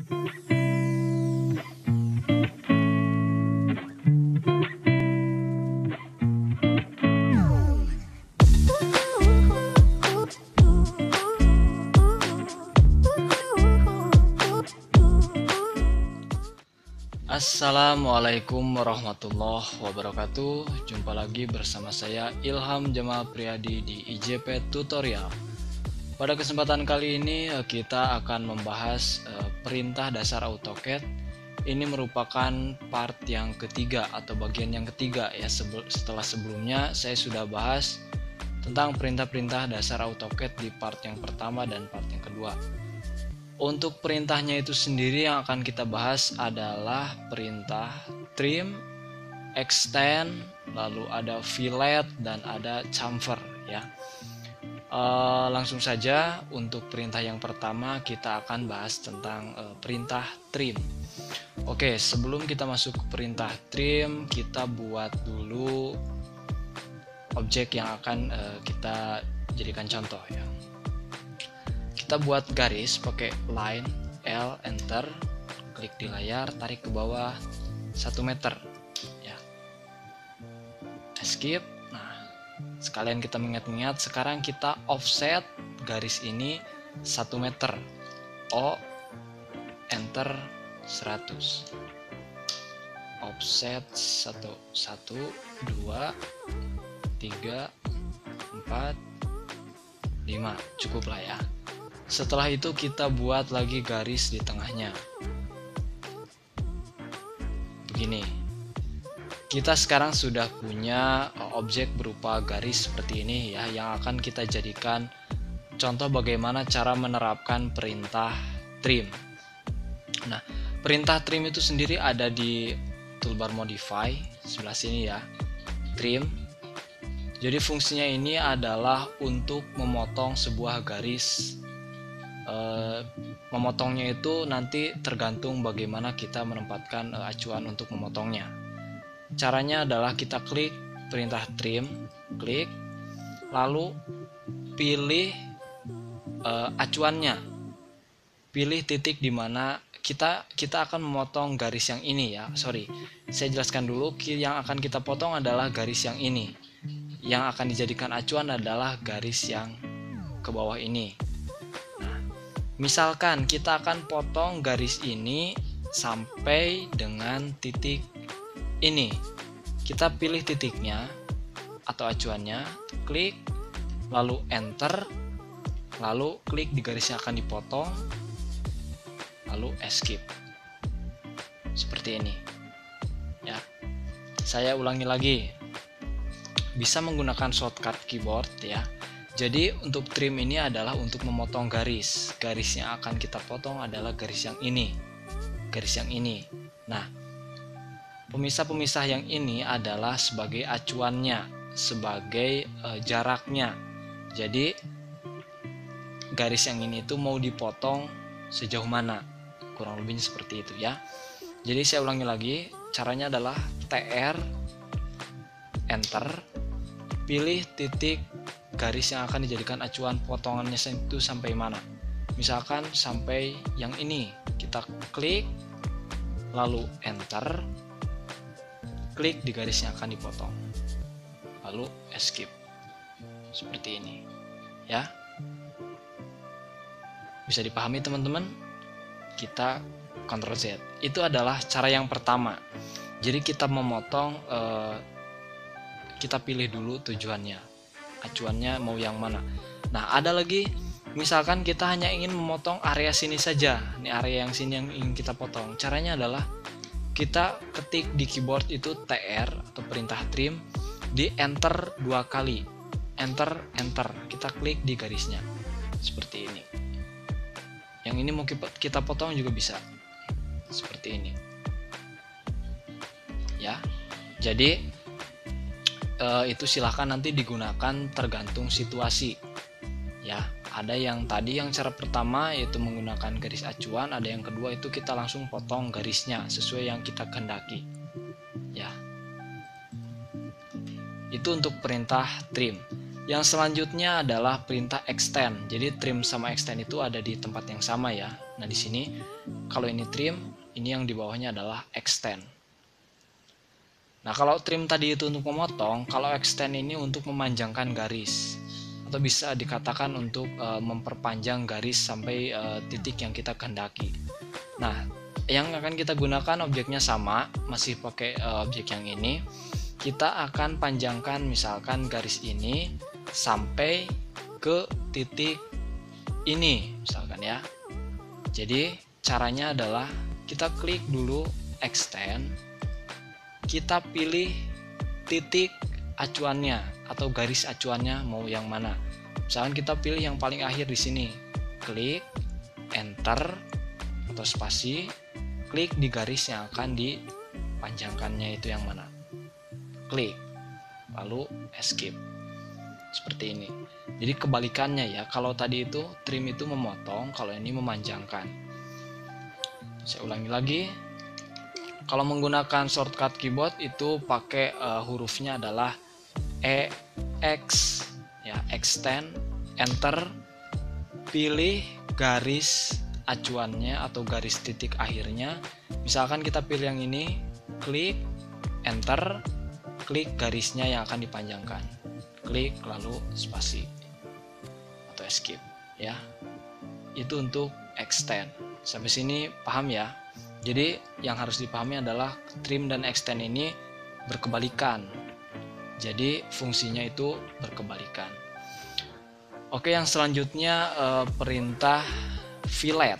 Assalamualaikum warahmatullahi wabarakatuh. Jumpa lagi bersama saya Ilham Jamal Priadi di IJP Tutorial. Pada kesempatan kali ini kita akan membahas perintah dasar AutoCAD. Ini merupakan part yang ketiga atau bagian yang ketiga ya. Setelah sebelumnya saya sudah bahas tentang perintah-perintah dasar AutoCAD di part yang pertama dan part yang kedua. Untuk perintahnya itu sendiri yang akan kita bahas adalah perintah trim, extend, lalu ada fillet dan ada chamfer ya. Langsung saja untuk perintah yang pertama kita akan bahas tentang perintah trim. Oke, sebelum kita masuk ke perintah trim, kita buat dulu objek yang akan kita jadikan contoh ya. Kita buat garis pakai line L, enter, klik di layar, tarik ke bawah 1 meter ya. Escape. Nah, sekalian kita mengingat-ingat, sekarang kita offset garis ini 1 meter. O, enter 100. Offset 1, 2, 3, 4, 5. Cukup lah ya. Setelah itu kita buat lagi garis di tengahnya. Begini. Kita sekarang sudah punya objek berupa garis seperti ini ya, yang akan kita jadikan contoh bagaimana cara menerapkan perintah trim. Nah, perintah trim itu sendiri ada di toolbar modify sebelah sini ya. Trim. Jadi fungsinya ini adalah untuk memotong sebuah garis. Memotongnya itu nanti tergantung bagaimana kita menempatkan acuan untuk memotongnya. Caranya adalah kita klik perintah trim, klik, lalu pilih acuannya, pilih titik di mana kita akan memotong garis yang ini ya. Saya jelaskan dulu, yang akan kita potong adalah garis yang ini. Yang akan dijadikan acuan adalah garis yang ke bawah ini. Misalkan kita akan potong garis ini sampai dengan titik ini. Kita pilih titiknya atau acuannya, klik, lalu enter, lalu klik di garis yang akan dipotong, lalu escape. Seperti ini. Ya. Saya ulangi lagi. Bisa menggunakan shortcut keyboard ya. Jadi untuk trim ini adalah untuk memotong garis. Garis yang akan kita potong adalah garis yang ini. Garis yang ini. Nah, pemisah-pemisah yang ini adalah sebagai acuannya, sebagai jaraknya. Jadi garis yang ini itu mau dipotong sejauh mana. Kurang lebihnya seperti itu ya. Jadi saya ulangi lagi, caranya adalah TR, enter, pilih titik garis yang akan dijadikan acuan potongannya itu sampai mana. Misalkan sampai yang ini, kita klik, lalu enter, klik di garis yang akan dipotong, lalu escape. Seperti ini ya. Bisa dipahami teman-teman? Kita Ctrl Z. Itu adalah cara yang pertama. Jadi kita memotong, kita pilih dulu tujuannya, acuannya mau yang mana. Nah, ada lagi, misalkan kita hanya ingin memotong area sini saja, ini area yang sini yang ingin kita potong. Caranya adalah kita ketik di keyboard itu TR atau perintah trim, di enter 2 kali, enter, kita klik di garisnya seperti ini. Yang ini mau kita potong juga bisa seperti ini ya. Jadi itu silahkan nanti digunakan tergantung situasi ya. Ada yang tadi yang cara pertama yaitu menggunakan garis acuan, ada yang kedua itu kita langsung potong garisnya sesuai yang kita kehendaki ya. Itu untuk perintah trim. Yang selanjutnya adalah perintah extend. Jadi trim sama extend itu ada di tempat yang sama ya. Nah di sini kalau ini trim, ini yang di bawahnya adalah extend. Nah kalau trim tadi itu untuk memotong, kalau extend ini untuk memanjangkan garis, atau bisa dikatakan untuk memperpanjang garis sampai titik yang kita kehendaki. Nah yang akan kita gunakan objeknya sama, masih pakai objek yang ini. Kita akan panjangkan misalkan garis ini sampai ke titik ini misalkan ya. Jadi caranya adalah kita klik dulu extend, kita pilih titik acuannya atau garis acuannya mau yang mana. Misalkan kita pilih yang paling akhir di sini. Klik enter atau spasi, klik di garis yang akan dipanjangkannya itu yang mana. Klik, lalu escape. Seperti ini. Jadi kebalikannya ya. Kalau tadi itu trim itu memotong, kalau ini memanjangkan. Saya ulangi lagi. Kalau menggunakan shortcut keyboard itu pakai hurufnya adalah E, X, ya, extend, enter, pilih garis acuannya atau garis titik akhirnya. Misalkan kita pilih yang ini, klik, enter, klik garisnya yang akan dipanjangkan, klik lalu spasi atau escape ya. Itu untuk extend. Sampai sini paham ya? Jadi yang harus dipahami adalah trim dan extend ini berkebalikan. Jadi fungsinya itu berkebalikan. Oke, yang selanjutnya perintah fillet.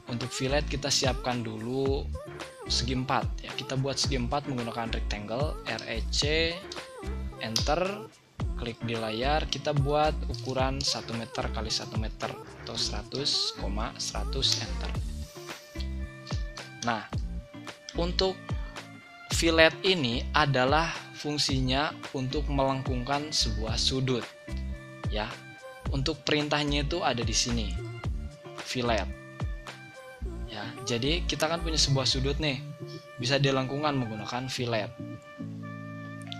Untuk fillet kita siapkan dulu segi 4 ya. Kita buat segi 4 menggunakan rectangle, REC, enter, klik di layar. Kita buat ukuran 1 meter kali 1 meter atau 100,100 enter. Nah, untuk fillet ini adalah fungsinya untuk melengkungkan sebuah sudut. Ya. Untuk perintahnya itu ada di sini. Fillet. Ya, jadi kita kan punya sebuah sudut nih. Bisa dilengkungkan menggunakan fillet.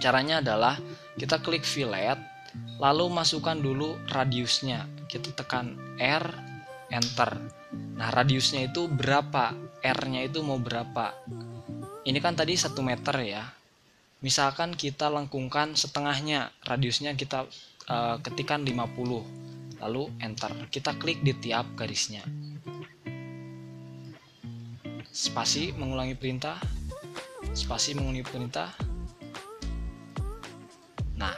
Caranya adalah kita klik fillet, lalu masukkan dulu radiusnya. Kita tekan R, enter. Nah, radiusnya itu berapa? R-nya itu mau berapa? Ini kan tadi 1 meter ya. Misalkan kita lengkungkan setengahnya, radiusnya kita ketikkan 50. Lalu enter. Kita klik di tiap garisnya. Spasi mengulangi perintah. Spasi mengulangi perintah. Nah,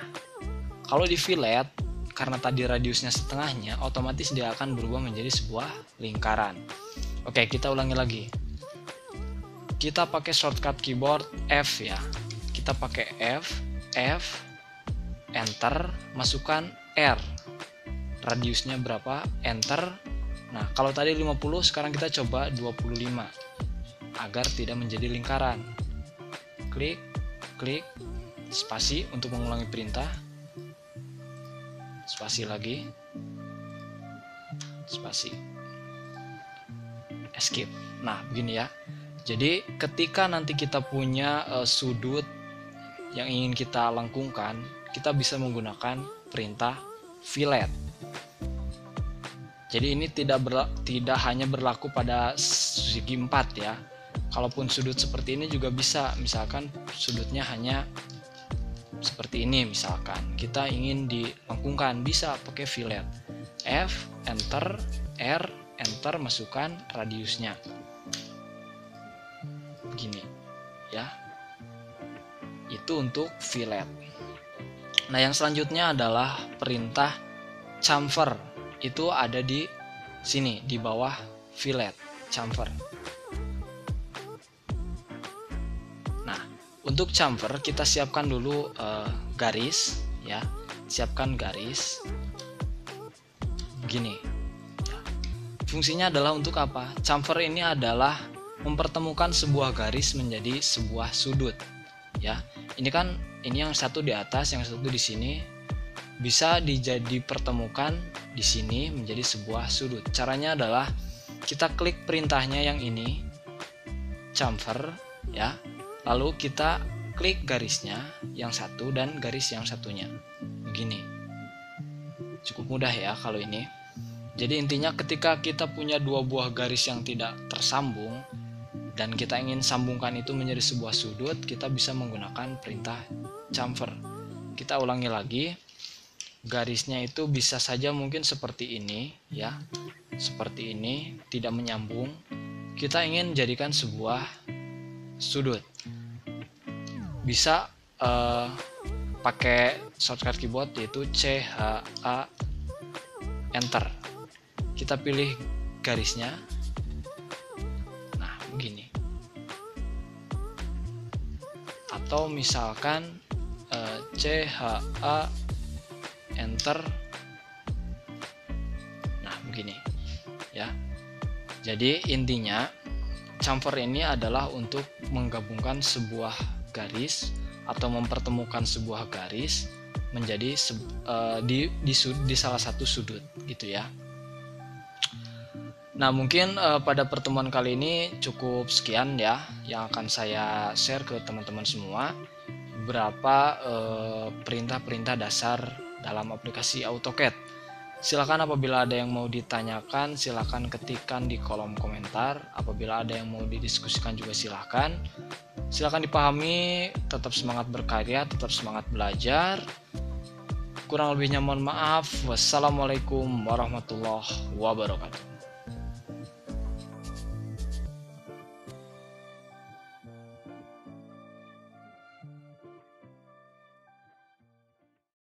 kalau di fillet, karena tadi radiusnya setengahnya, otomatis dia akan berubah menjadi sebuah lingkaran. Oke, kita ulangi lagi. Kita pakai shortcut keyboard F ya. Kita pakai F, enter, masukkan R. Radiusnya berapa? Enter. Nah, kalau tadi 50, sekarang kita coba 25 agar tidak menjadi lingkaran. Klik, spasi untuk mengulangi perintah. Spasi lagi. Spasi. Escape. Nah, begini ya. Jadi ketika nanti kita punya sudut yang ingin kita lengkungkan, kita bisa menggunakan perintah fillet. Jadi ini tidak hanya berlaku pada segi 4 ya. Kalaupun sudut seperti ini juga bisa. Misalkan sudutnya hanya seperti ini misalkan. Kita ingin dilengkungkan, bisa pakai fillet. F, enter, R, enter, masukkan radiusnya. Begini ya. Itu untuk fillet. Nah, yang selanjutnya adalah perintah chamfer. Itu ada di sini di bawah fillet, chamfer. Nah, untuk chamfer kita siapkan dulu garis ya. Siapkan garis. Begini. Fungsinya adalah untuk apa? Chamfer ini adalah mempertemukan sebuah garis menjadi sebuah sudut ya. Ini yang satu di atas, yang satu di sini, bisa dipertemukan di sini menjadi sebuah sudut. Caranya adalah kita klik perintahnya yang ini, chamfer ya. Lalu kita klik garisnya yang satu dan garis yang satunya. Begini. Cukup mudah ya kalau ini. Jadi intinya ketika kita punya dua buah garis yang tidak tersambung dan kita ingin sambungkan itu menjadi sebuah sudut, kita bisa menggunakan perintah chamfer. Kita ulangi lagi. Garisnya itu bisa saja mungkin seperti ini ya. Seperti ini, tidak menyambung. Kita ingin jadikan sebuah sudut. Bisa pakai shortcut keyboard yaitu CHA enter. Kita pilih garisnya. Nah, begini. Atau misalkan CHA enter. Nah, begini. Ya. Jadi intinya chamfer ini adalah untuk menggabungkan sebuah garis atau mempertemukan sebuah garis menjadi di salah satu sudut gitu ya. Nah, mungkin pada pertemuan kali ini cukup sekian ya yang akan saya share ke teman-teman semua, beberapa perintah-perintah dasar dalam aplikasi AutoCAD. Silakan apabila ada yang mau ditanyakan, silakan ketikkan di kolom komentar. Apabila ada yang mau didiskusikan juga silakan. Silakan dipahami, tetap semangat berkarya, tetap semangat belajar. Kurang lebihnya mohon maaf. Wassalamualaikum warahmatullahi wabarakatuh.